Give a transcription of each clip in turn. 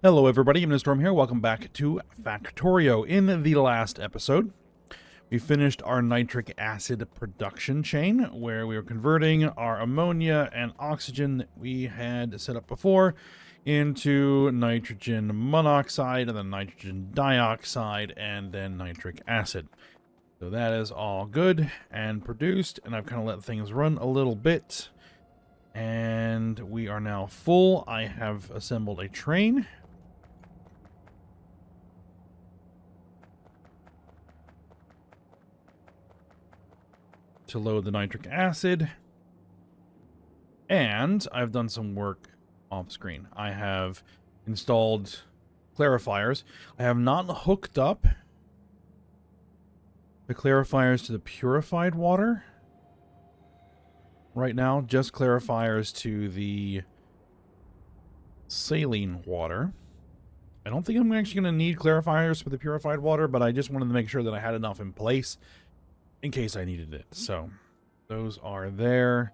Hello everybody, I'm Storm here. Welcome back to Factorio. In the last episode, we finished our nitric acid production chain where we were converting our ammonia and oxygen that we had set up before into nitrogen monoxide and then nitrogen dioxide and then nitric acid. So that is all good and produced, and I've kind of let things run a little bit. And we are now full. I have assembled a train to load the nitric acid, and I've done some work off screen. I have installed clarifiers. I have not hooked up the clarifiers to the purified water right now, just clarifiers to the saline water. I don't think I'm actually going to need clarifiers for the purified water, but I just wanted to make sure that I had enough in place in case I needed it. So those are there,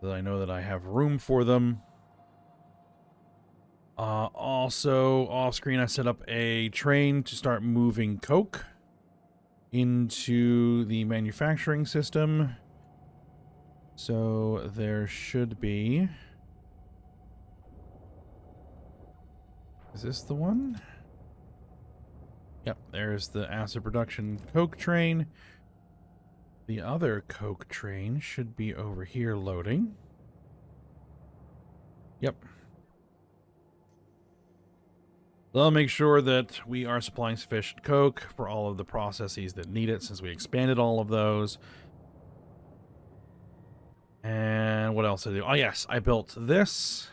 that I know that I have room for them. Also, off screen, I set up a train to start moving coke into the manufacturing system. So there should be... Is this the one? Yep, there's the acid production coke train. The other coke train should be over here loading. Yep. I'll make sure that we are supplying sufficient coke for all of the processes that need it, since we expanded all of those. And what else did I do? Oh yes, I built this,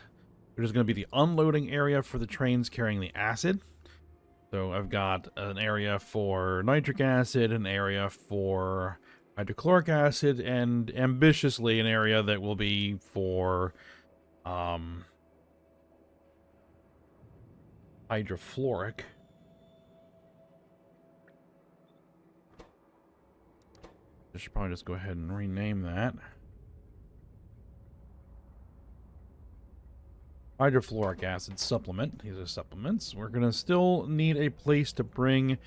which is going to be the unloading area for the trains carrying the acid. So I've got an area for nitric acid, an area for hydrochloric acid, and ambitiously an area that will be for hydrofluoric. I should probably just go ahead and rename that. Hydrofluoric acid supplement. These are supplements. We're going to still need a place to bring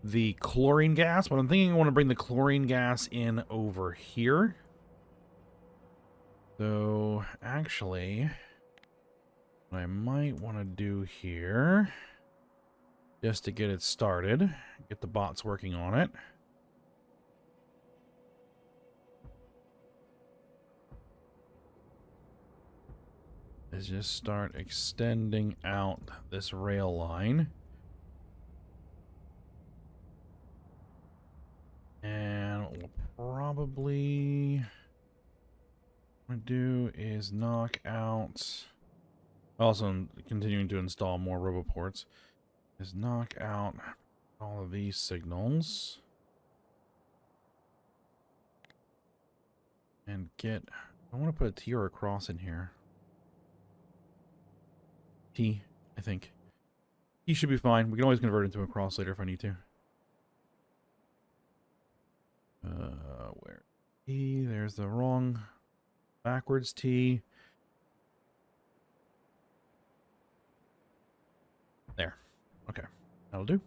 the chlorine gas, but I'm thinking I want to bring the chlorine gas in over here. So, actually, what I might want to do here, just to get it started, get the bots working on it, is just start extending out this rail line. And what we'll probably want to do is knock out... Also, I'm continuing to install more roboports. Is knock out all of these signals. And get... I want to put a T or a cross in here. T, I think. T should be fine. We can always convert it into a cross later if I need to. Where? T, there's the wrong backwards T. There. Okay. That'll do.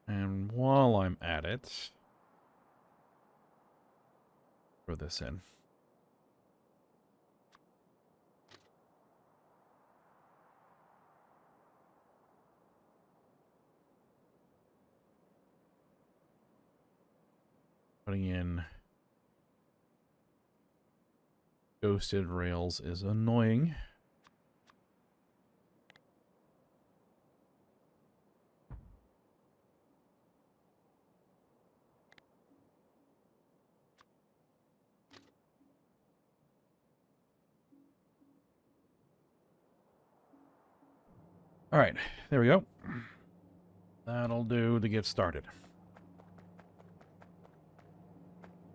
And while I'm at it, throw this in. Putting in ghosted rails is annoying. All right, there we go. That'll do to get started.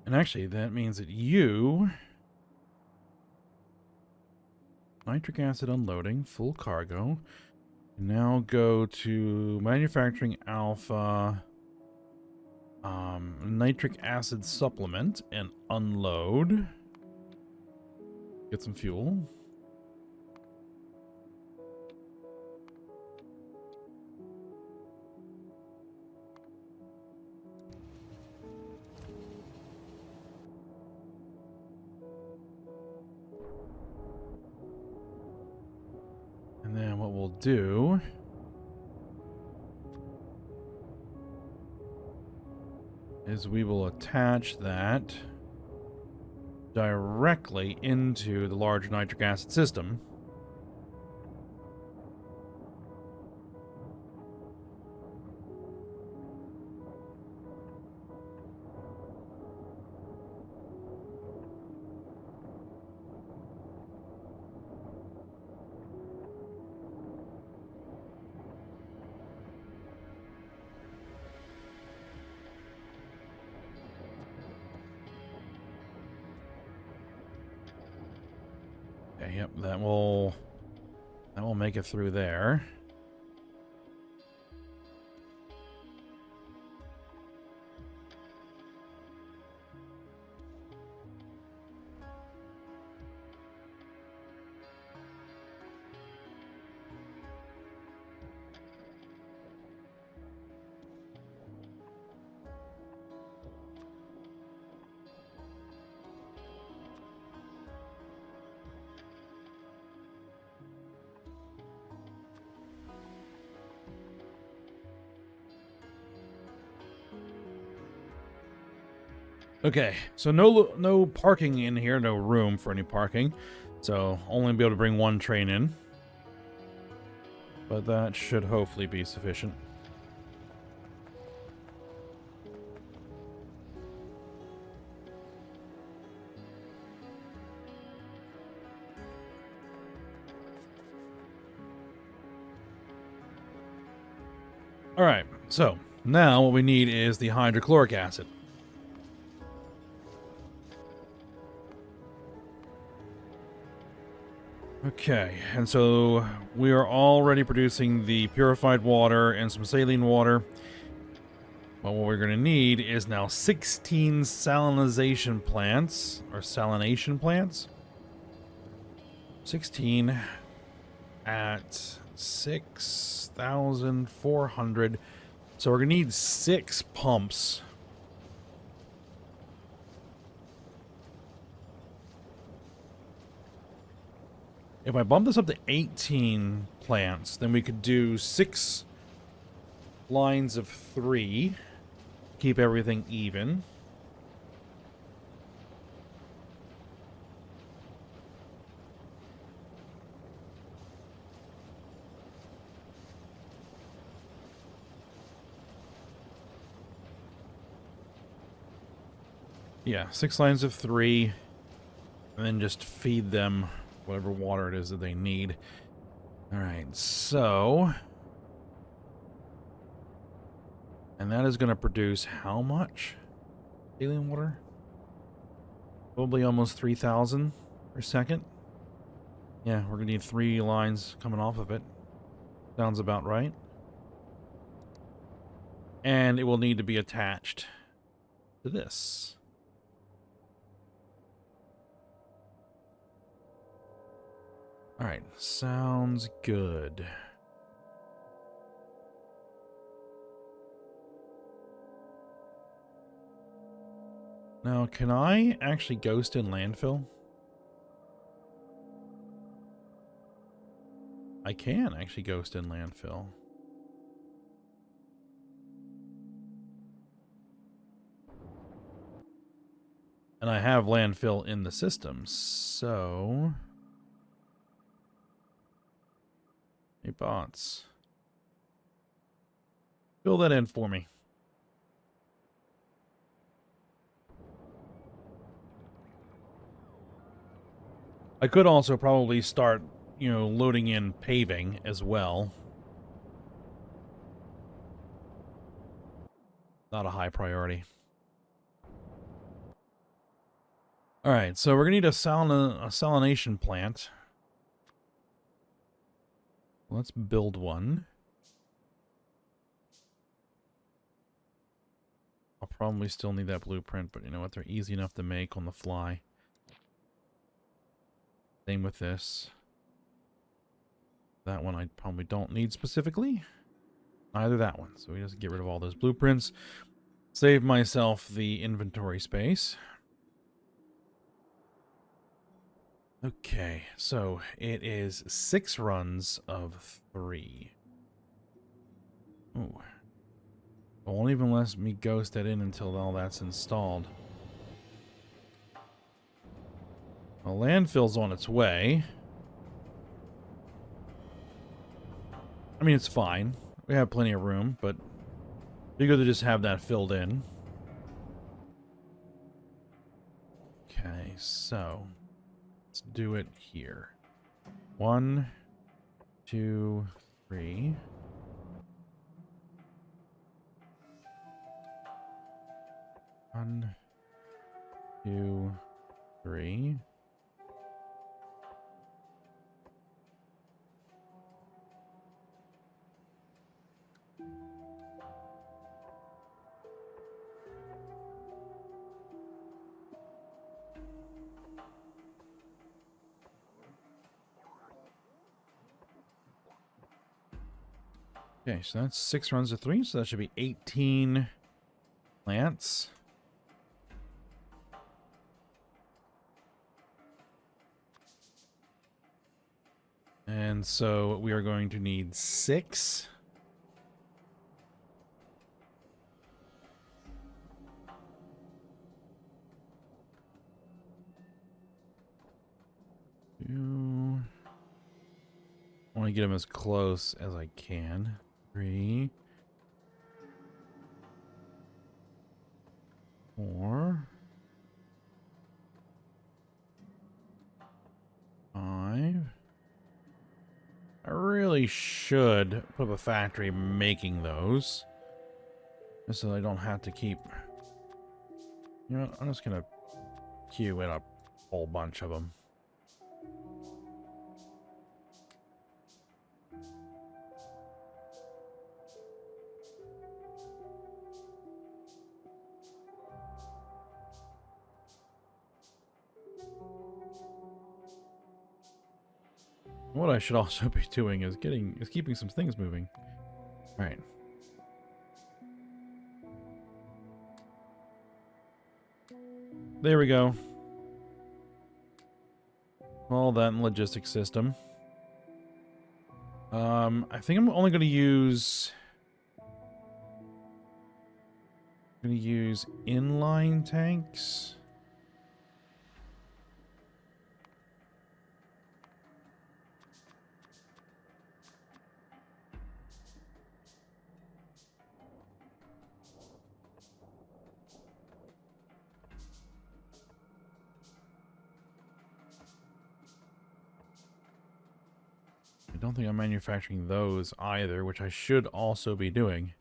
And actually, that means that you... Nitric acid unloading, full cargo. Now go to manufacturing alpha, nitric acid supplement, and unload. Get some fuel. And then what we'll do is we will attach that directly into the large nitric acid system. Okay, yep, that will make it through there. Okay, so no parking in here, no room for any parking. So only be able to bring one train in. But that should hopefully be sufficient. Alright, so now what we need is the hydrochloric acid. Okay, and so we are already producing the purified water and some saline water. But what we're going to need is now 16 salinization plants, or salination plants. 16 at 6,400. So we're going to need 6 pumps. If I bump this up to 18 plants, then we could do 6 lines of 3. Keep everything even. Yeah, 6 lines of 3. And then just feed them whatever water it is that they need. Alright, so... And that is going to produce how much? Saline water? Probably almost 3,000 per second. Yeah, we're going to need 3 lines coming off of it. Sounds about right. And it will need to be attached to this. Alright, sounds good. Now, can I actually ghost in landfill? I can actually ghost in landfill. And I have landfill in the system, so... Hey, bots. Fill that in for me. I could also probably start, you know, loading in paving as well. Not a high priority. Alright, so we're going to need a salination plant. Let's build one. I'll probably still need that blueprint, but you know what? They're easy enough to make on the fly. Same with this. That one I probably don't need specifically. Neither that one. So we just get rid of all those blueprints. Save myself the inventory space. Okay, so it is 6 runs of 3. Ooh. It won't even let me ghost it in until all that's installed. Well, landfill's on its way. I mean, it's fine. We have plenty of room, but it'd be good to just have that filled in. Okay, so let's do it here. 1, 2, 3. 1, 2, 3. Okay, so that's 6 runs of 3, so that should be 18 plants. And so we are going to need 6. I want to get them as close as I can. 3, 4, 5. I really should put up a factory making those, just so I don't have to keep. You know what? I'm just gonna queue in a whole bunch of them. What I should also be doing is keeping some things moving. All right. There we go. All that in logistics system. I think I'm only gonna use inline tanks. I don't think I'm manufacturing those either, which I should also be doing.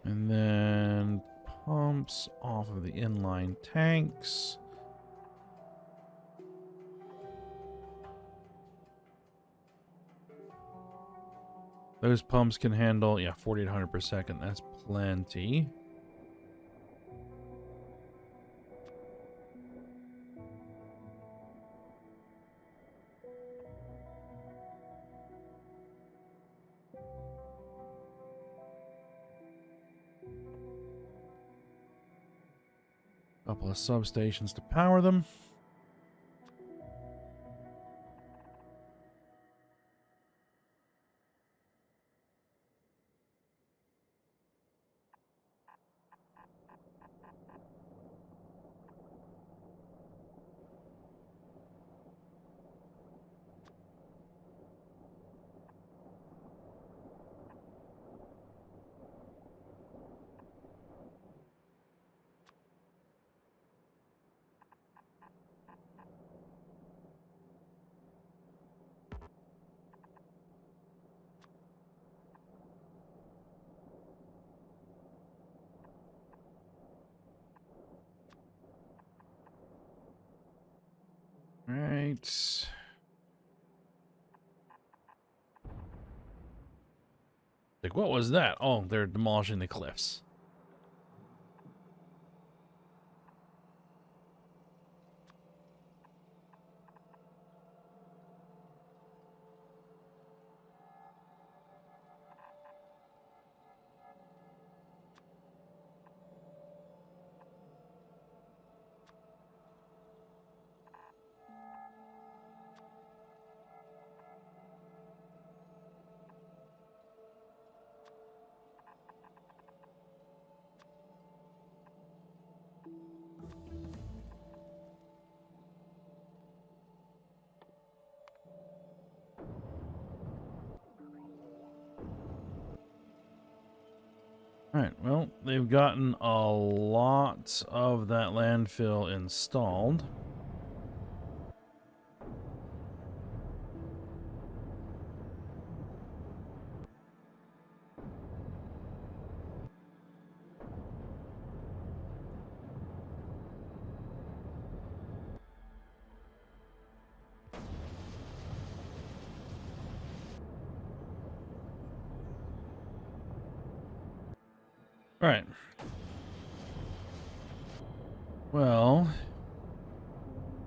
And then pumps off of the inline tanks. Those pumps can handle, yeah, 4,800 per second. That's plenty. Couple of substations to power them. Right. Like, what was that? Oh, they're demolishing the cliffs. Alright, well, they've gotten a lot of that landfill installed. Alright. Well,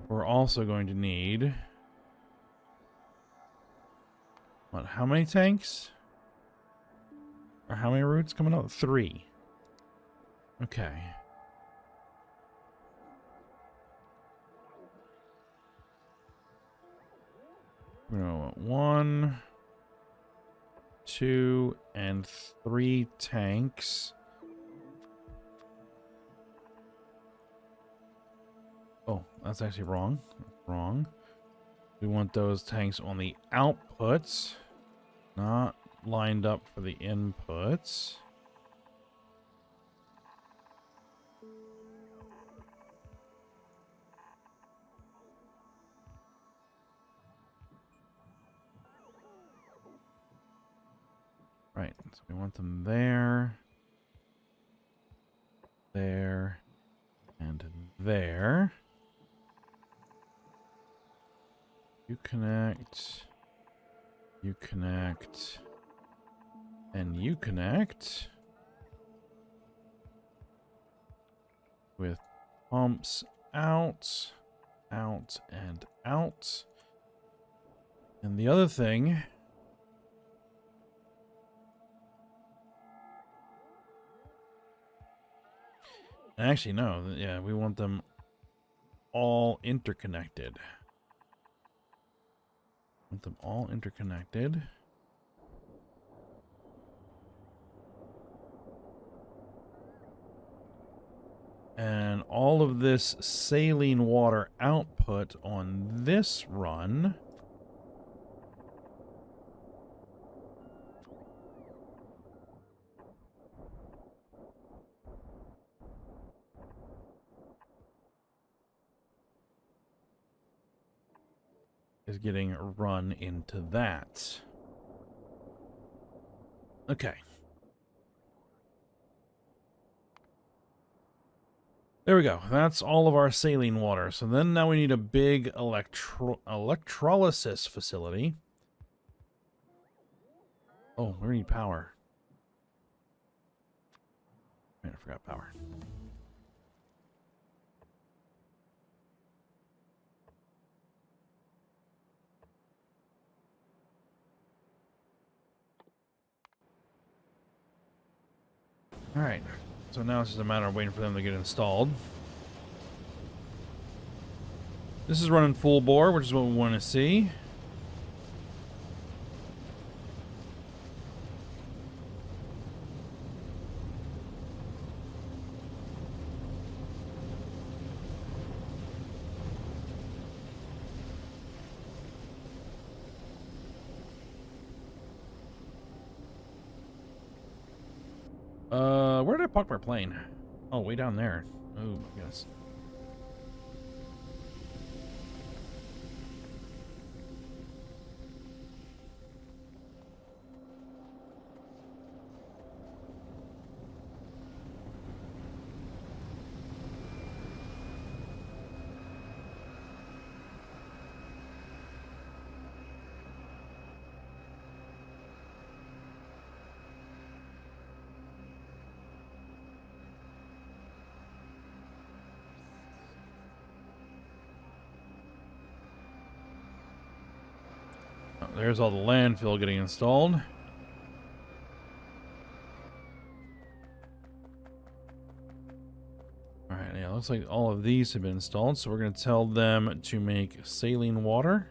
we're also going to need... What, how many tanks? Or how many routes coming out? 3. Okay. We're gonna want 1, 2, and 3 tanks. Oh, that's actually wrong. Wrong. We want those tanks on the outputs, not lined up for the inputs. Right, so we want them there, there, and there. You connect, and you connect with pumps out, out, and out. And the other thing... Actually, no. Yeah, we want them all interconnected. Want them all interconnected. And all of this saline water output on this run is getting run into that. Okay. There we go. That's all of our saline water. So then now we need a big electrolysis facility. Oh, we need power. Man, I forgot power. Alright, so now it's just a matter of waiting for them to get installed. This is running full bore, which is what we want to see. Where did I park my plane? Oh, way down there. Oh, my goodness. Oh, there's all the landfill getting installed. Alright, yeah, looks like all of these have been installed, so we're going to tell them to make saline water.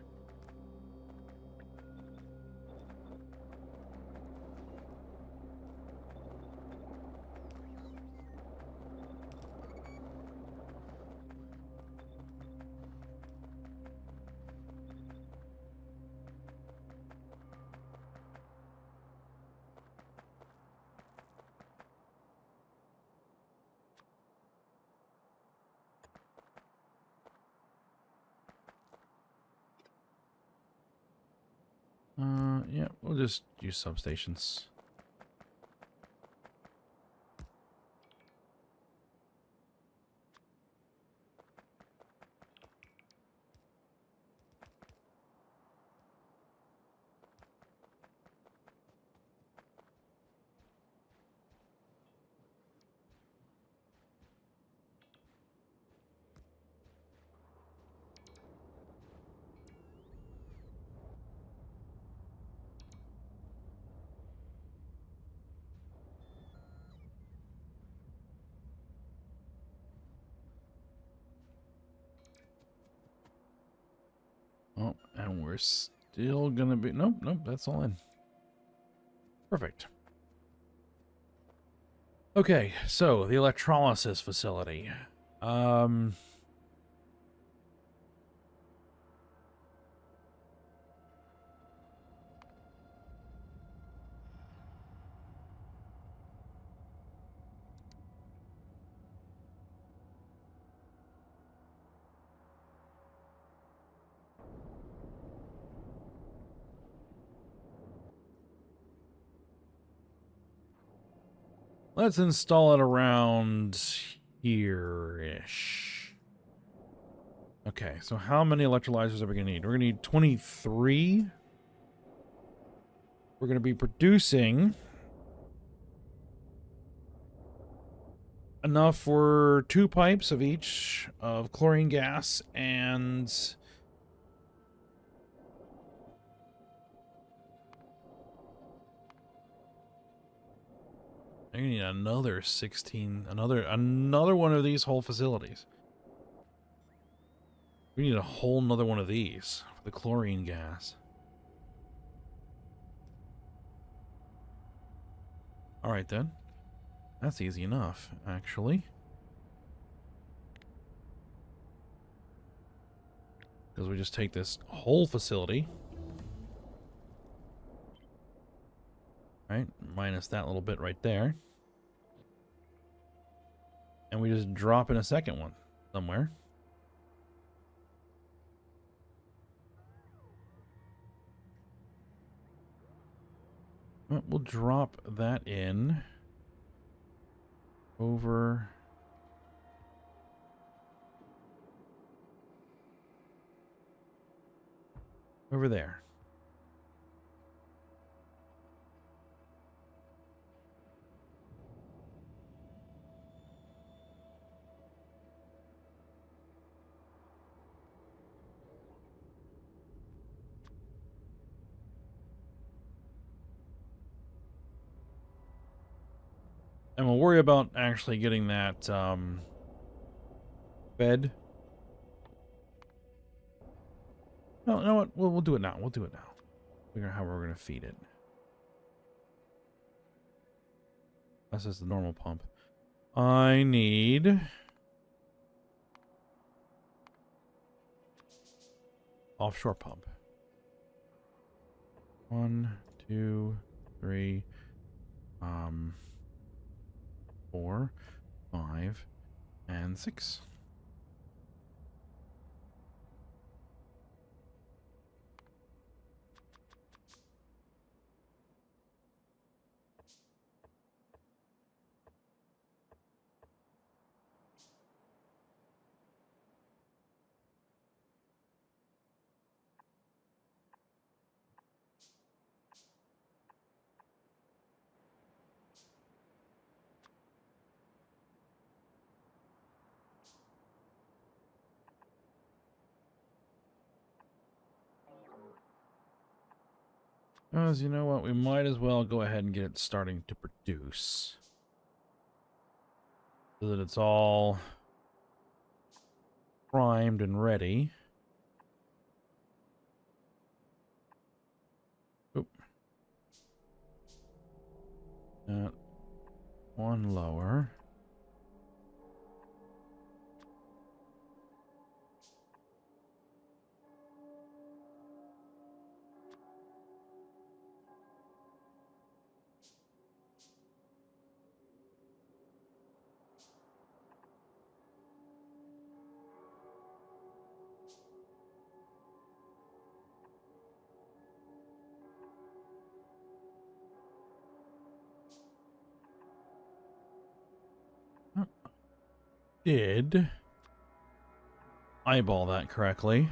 Yeah, we'll just use substations. Oh, and we're still gonna be... Nope, nope, that's all in. Perfect. Okay, so the electrolysis facility. Let's install it around here-ish. Okay, so how many electrolyzers are we going to need? We're going to need 23. We're going to be producing enough for 2 pipes of each of chlorine gas and... I need another 16, another one of these whole facilities. We need a whole nother one of these for the chlorine gas. All right then. That's easy enough, actually. Because we just take this whole facility. Right? Minus that little bit right there. And we just drop in a second one somewhere. Well, we'll drop that in over there. And we'll worry about actually getting that bed. No, you know what? We'll do it now. We'll do it now. Figure out how we're going to feed it. That's just the normal pump. I need... offshore pump. 1, 2, 3, 4, 5, and 6. As you know what, we might as well go ahead and get it starting to produce. So that it's all primed and ready. Oop. One lower. did eyeball that correctly.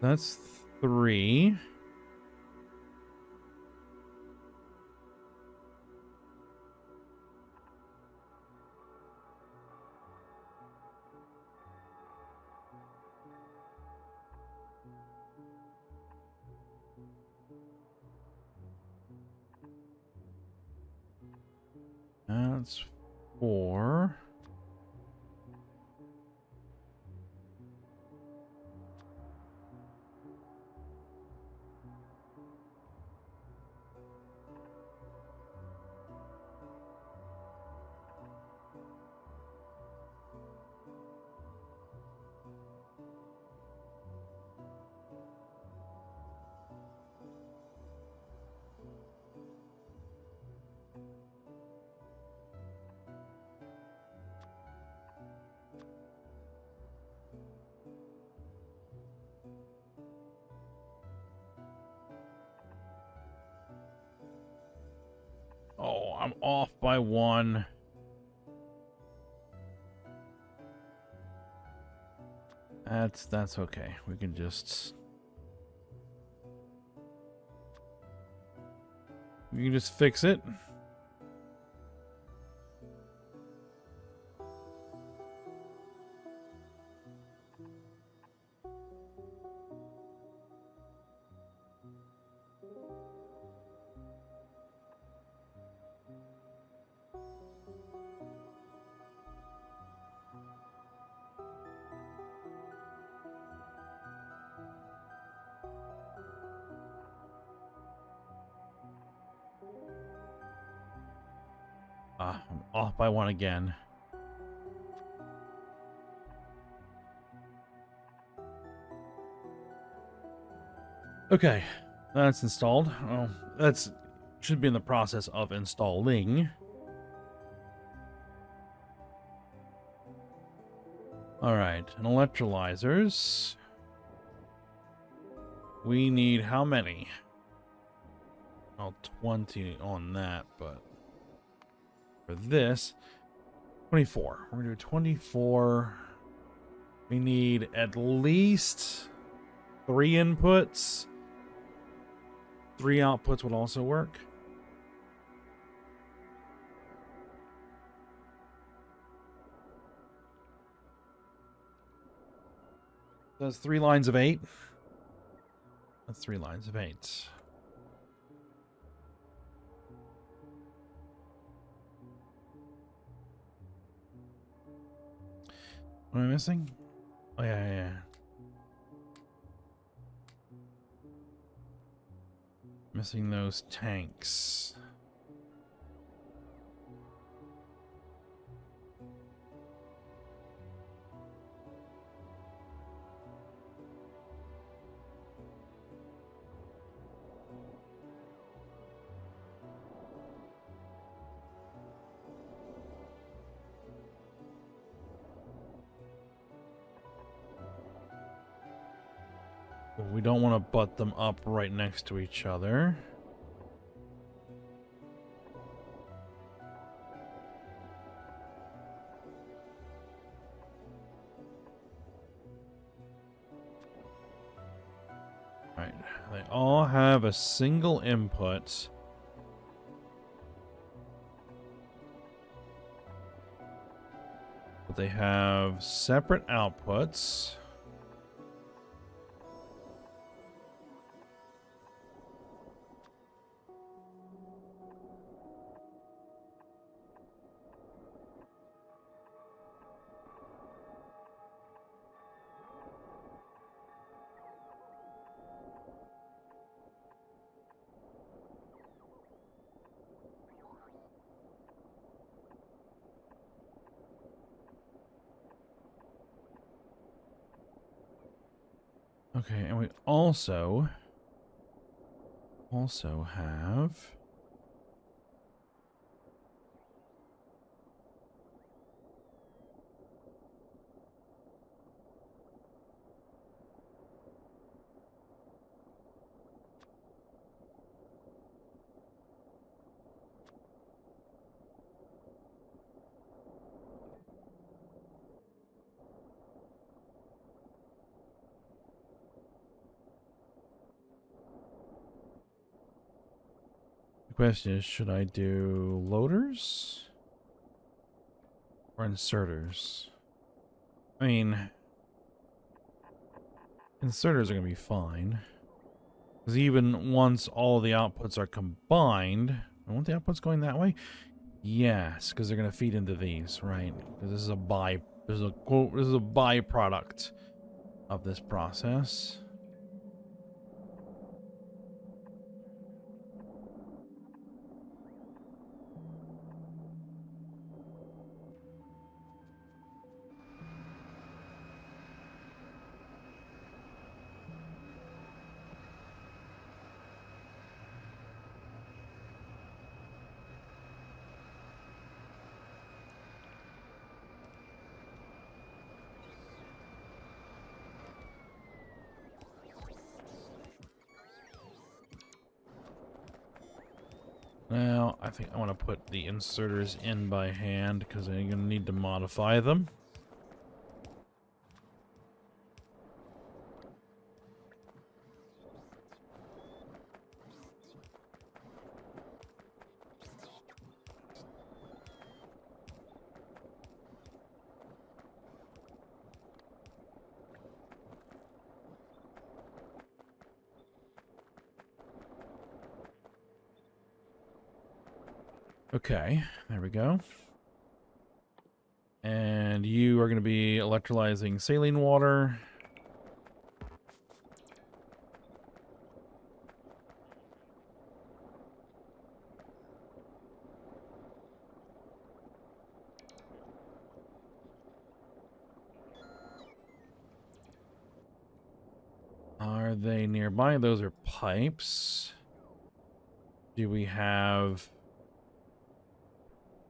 That's 3. That's 4. Oh, I'm off by 1. That's okay. We can just fix it. I'm off by 1 again. Okay, that's installed. Oh, that's should be in the process of installing. All right, and electrolyzers. We need how many? Oh, 20 on that, but for this, 24. We're gonna do 24. We need at least 3 inputs. 3 outputs would also work. That's 3 lines of 8. That's 3 lines of 8. What am I missing? Oh, yeah. Missing those tanks. We don't want to butt them up right next to each other. Right, they all have a single input. But they have separate outputs. Okay, and we also have The question is, should I do loaders or inserters? I mean, inserters are going to be fine. Because even once all the outputs are combined... I want the outputs going that way? Yes, because they're going to feed into these, right? Because this is a this is a byproduct of this process. Now, I think I want to put the inserters in by hand because I'm going to need to modify them. Okay, there we go. And you are going to be electrolyzing saline water. Are they nearby? Those are pipes. Do we have...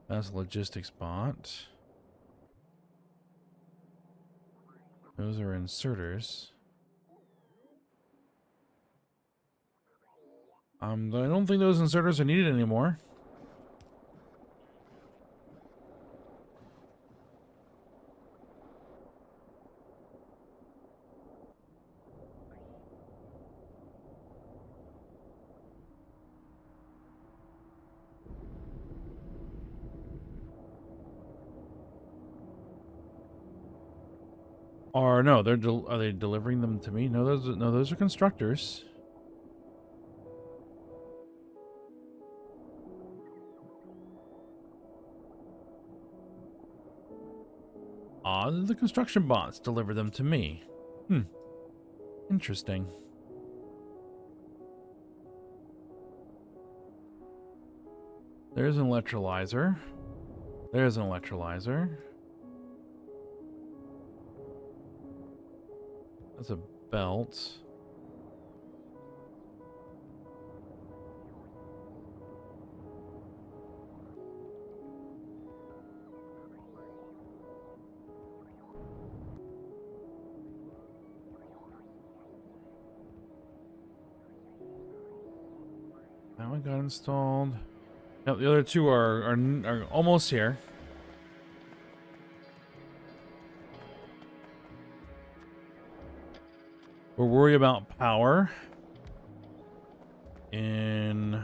That's a logistics bot. Those are inserters. I don't think those inserters are needed anymore. Or no, are they delivering them to me? No, those are constructors. The construction bots deliver them to me. Interesting. There's an electrolyzer. There's an electrolyzer. That's a belt. That one got installed. Yep, the other two are almost here. We'll worry about power in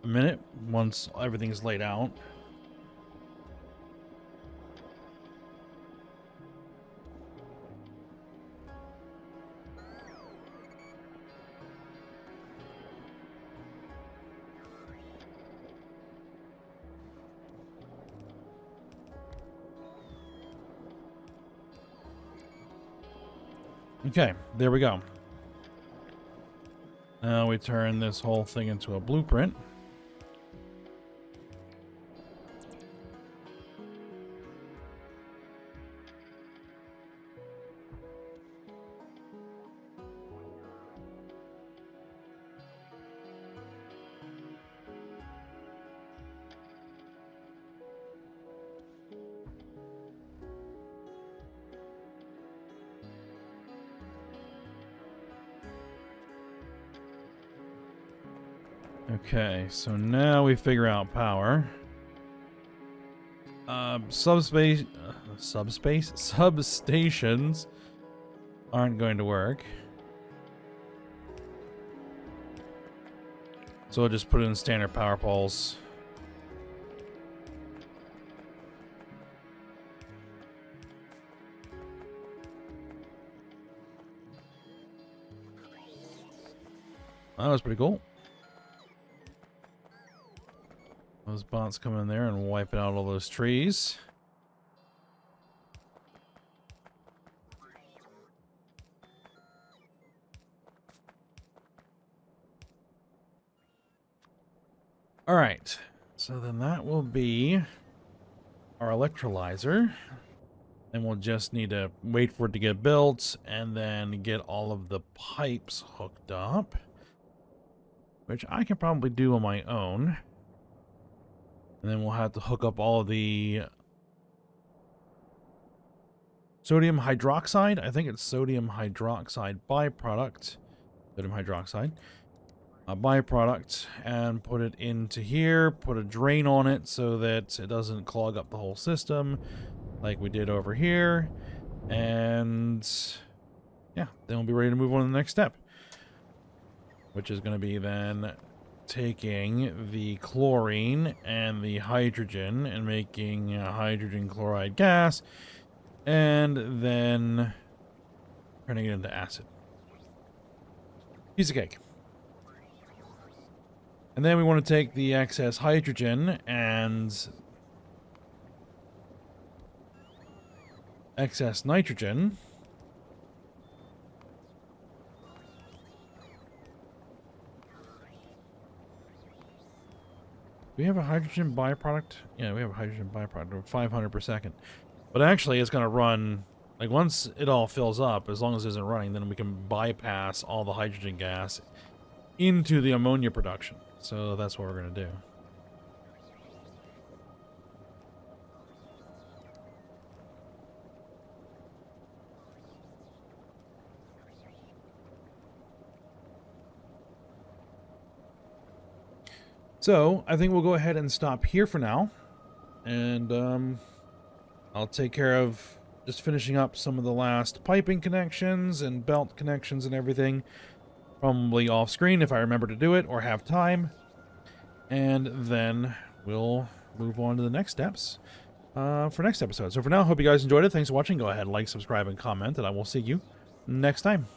a minute once everything's laid out. Okay, there we go. Now we turn this whole thing into a blueprint. Okay, so now we figure out power. Substations aren't going to work. So I'll just put it in standard power poles. That was pretty cool. Those bots come in there and wipe out all those trees. All right, so then that will be our electrolyzer. And we'll just need to wait for it to get built and then get all of the pipes hooked up, which I can probably do on my own. And then we'll have to hook up all of the sodium hydroxide. I think it's sodium hydroxide byproduct. Sodium hydroxide. A byproduct, and put it into here, put a drain on it so that it doesn't clog up the whole system like we did over here. And yeah, then we'll be ready to move on to the next step, which is going to be then taking the chlorine and the hydrogen and making hydrogen chloride gas, and then turning it into acid. Piece of cake. And then we want to take the excess hydrogen and excess nitrogen. Do we have a hydrogen byproduct? Yeah, we have a hydrogen byproduct of 500 per second. But actually, it's going to run, like once it all fills up, as long as it isn't running, then we can bypass all the hydrogen gas into the ammonia production. So that's what we're going to do. So I think we'll go ahead and stop here for now. And I'll take care of just finishing up some of the last piping connections and belt connections and everything. Probably off screen if I remember to do it or have time. And then we'll move on to the next steps for next episode. So for now, hope you guys enjoyed it. Thanks for watching. Go ahead, like, subscribe, and comment, and I will see you next time.